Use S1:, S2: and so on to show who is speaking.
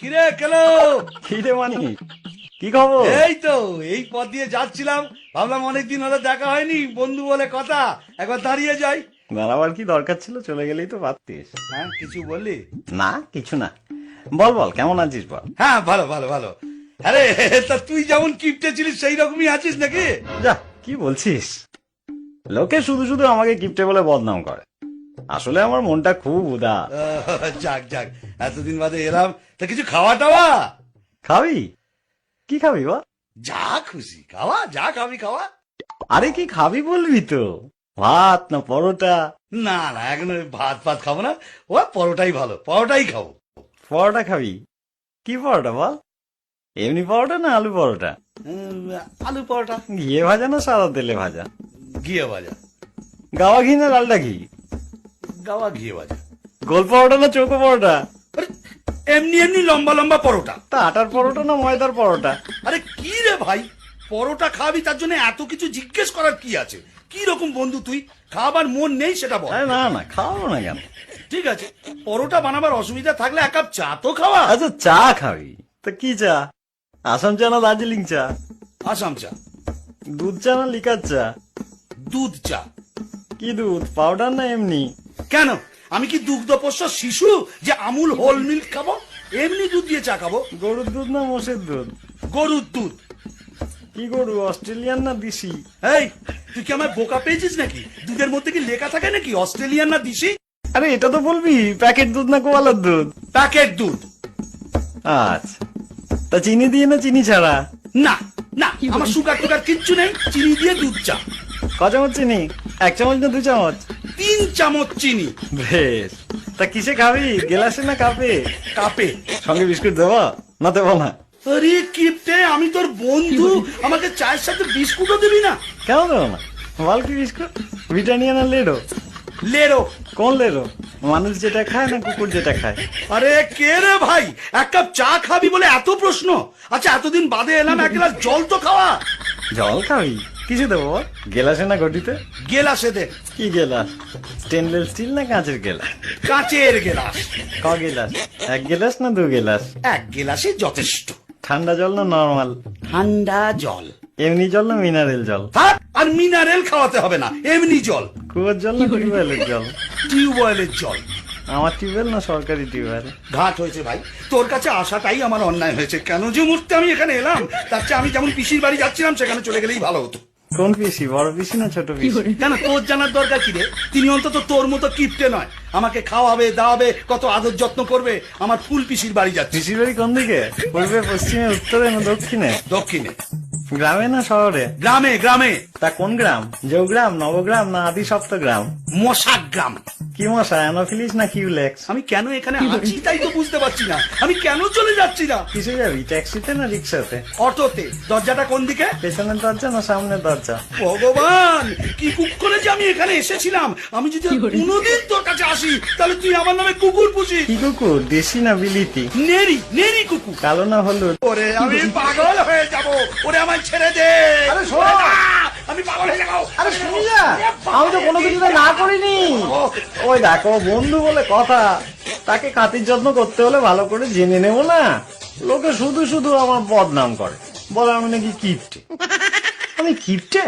S1: কিরে কেলো?
S2: কিরে মানি, কি খবর?
S1: এই তো এই পথ দিয়ে যাচ্ছিলাম, ভাবলাম অনেকদিন হলো দেখা হয়নি, বন্ধু বলে কথা, একবার দাঁড়িয়ে যাই।
S2: দাঁড়াবার কি দরকার ছিল? চলে গেলেই তো পারতিস।
S1: হ্যাঁ, কিছু বললি?
S2: না কিছু না, বল বল কেমন আছিস বল।
S1: হ্যাঁ, ভালো ভালো ভালো। আরে তা তুই যেমন কিপটে ছিলিস সেই রকমই আছিস নাকি?
S2: যা কি বলছিস, লোকে শুধু শুধু আমাকে কিপটে বলে বদনাম করে, আসলে আমার মনটা খুব উদাস।
S1: যাক যাক, এতদিন বাদে এলাম, তা কিছু খাওয়া টাওয়া?
S2: খাবি? কি খাবি বল?
S1: যা খুশি খাওয়া, যা খাবি খাওয়া।
S2: আরে কি খাবি বলবি তো, ভাত না পরোটা?
S1: না না, এখন ওই ভাত ফাত খাবো না, ও পরোটাই ভালো, পরোটাই খাবো।
S2: পরোটা খাবি? কি পরোটা বল? এমনি পরোটা না আলু পরোটা?
S1: আলু পরোটা।
S2: ঘিয়ে ভাজা না সাদা তেলে ভাজা?
S1: ঘিয়ে ভাজা।
S2: গাওয়া ঘি না লালটা ঘি?
S1: গাওয়া ঘিয়ে ভাজা।
S2: গোল পরোটা না চৌকো পরোটা?
S1: আরে, এমনি এমনি লম্বা লম্বা পরোটা।
S2: তা আটার পরোটা না ময়দার পরোটা?
S1: আরে কি রে ভাই, পরোটা খাবি তার জন্য এত কিছু জিজ্ঞেস করার কি আছে? কি রকম বন্ধু তুই, খাবার মন নেই সেটা বল।
S2: আরে না না, খাওয়াবো না কেন?
S1: ঠিক আছে, পরোটা বানাবার অসুবিধা থাকলে এক কাপ চা তো খাওয়া।
S2: আচ্ছা চা খাবি তো কি চা? আসাম চা না দার্জিলিং চা?
S1: আসাম চা।
S2: দুধ চা না লিকার চা?
S1: দুধ চা।
S2: কি দুধ, পাউডার না এমনি?
S1: কেন, আমি কি দুগ্ধপোষ্য শিশু যে আমুল হোল মিল্ক খাবো? এমনি দুধ দিয়ে চা খাবো।
S2: গরুর দুধ না মোষের দুধ?
S1: গরুর দুধ।
S2: কি গরু, অস্ট্রেলিয়ান না দেশি?
S1: এই, তুই কি আমার বোকা পেয়েছিস নাকি? দুধের মধ্যে কি লেখা থাকে নাকি অস্ট্রেলিয়ান না দেশি?
S2: আরে এটা তো বলবি প্যাকেট দুধ না গোয়ালার দুধ?
S1: প্যাকেট দুধ।
S2: আচ্ছা, তা চিনি দিয়ে না চিনি ছাড়া?
S1: না না, আমার সুগার টুগার কিচ্ছু নেই, চিনি দিয়ে দুধ চা।
S2: ক চামচ চিনি? 1 চামচ না 2 চামচ?
S1: 3 চামচ চিনি।
S2: বেশ, তা কিসে খাবি, গ্লাসে না কাপে?
S1: কাপে।
S2: সঙ্গে বিস্কুট দেবো না দেবো না?
S1: আরে কিপটে, আমি তোর বন্ধু, আমাকে চায়ের সাথে বিস্কুটও দিবি না?
S2: কেন দেবো না বল, কি বিস্কুট? ব্রিটানিয়া না লেডো?
S1: লেরো।
S2: কোন লেডো, মানুষ যেটা খায় না কুকুর যেটা খায়?
S1: আরে কে রে ভাই, এক কাপ চা খাবি বলে এত প্রশ্ন? আচ্ছা, এতদিন বাদে এলাম, এক গ্লাস জল তো খাওয়া।
S2: জল খাবি? কিছু দেবো বল, গেলাসে না ঘটিতে?
S1: গেলাসে দে।
S2: কি গেলাস, স্টেনলেস স্টিল না কাঁচের গেলাস?
S1: কাঁচের গেলাস।
S2: ক গেলাস, 1 গেলাস না 2 গেলাস?
S1: এক গেলাসে যথেষ্ট।
S2: ঠান্ডা জল না নরমাল?
S1: ঠান্ডা জল।
S2: এমনি জল না মিনারেল জল?
S1: থাক, আর মিনারেল খাওয়াতে হবে না, এমনি জল।
S2: কুয়োর জল না টিউবওয়েলের জল?
S1: টিউবওয়েলের জল।
S2: আমার টিউবওয়েল না সরকারি টিউবওয়েল?
S1: ঘাট হয়েছে ভাই, তোর কাছে আসাটাই আমার অন্যায় হয়েছে। কেন যে মুহূর্তে আমি এখানে এলাম, তার চেয়ে আমি যেমন পিসির বাড়ি যাচ্ছিলাম সেখানে চলে গেলেই ভালো হতো।
S2: কোন পিসি, বড় পিসি না ছোট পিসি?
S1: কেন, তোর জানার দরকার কি রে? তিনি অন্তত তোর মতো কিপটে নয়, আমাকে খাওয়াবে দাওয়াবে, কত আদর যত্ন করবে। আমার ফুল পিসির বাড়ি যাচ্ছি।
S2: পিসির বাড়ি কোন দিকে, পূর্বে পশ্চিমে উত্তরে না দক্ষিণে?
S1: দক্ষিণে।
S2: গ্রামে না শহরে?
S1: গ্রামে গ্রামে।
S2: তা কোন গ্রাম, জৌগ্রাম নবগ্রাম না আদি সপ্তগ্রাম?
S1: মশাক গ্রাম।
S2: কি মশা, অ্যানোফিলিস না কিউলেক্স?
S1: আমি কেন এখানে আছি তাই তো বুঝতে পারছি না, আমি কেন চলে যাচ্ছি না।
S2: কিসে যাবি, ট্যাক্সিতে না রিক্সাতে?
S1: অটোতে। দরজাটা কোন দিকে?
S2: পেছনের দরজা না সামনের দরজা?
S1: ভগবান, কি কুকুরে যে আমি এখানে এসেছিলাম। আমি যদি আর কোনোদিন তোর কাছে আসি, তাহলে তুই আমার নামে কুকুর পুষিস।
S2: কি কুকুর, দেশি না বিলিতি?
S1: নেরি নেরি কুকুর।
S2: কালো না হলুদ?
S1: ওরে আমি পাগল হয়ে যাব, ওরে আমায় ছেড়ে দে।
S2: আরে শোন।
S1: ওরে না, আমি পাগল হয়ে যাবো।
S2: আরে শুনি না, আমি তো কোনো কিছুতে না করিনি। ওই দেখো বন্ধু বলে কথা, তাকে খাতির যত্ন করতে হলে ভালো করে জেনে নেবো না? লোকে শুধু শুধু আমার বদনাম করে, বলে আমি নাকি কিপটে। আমি কিপটে?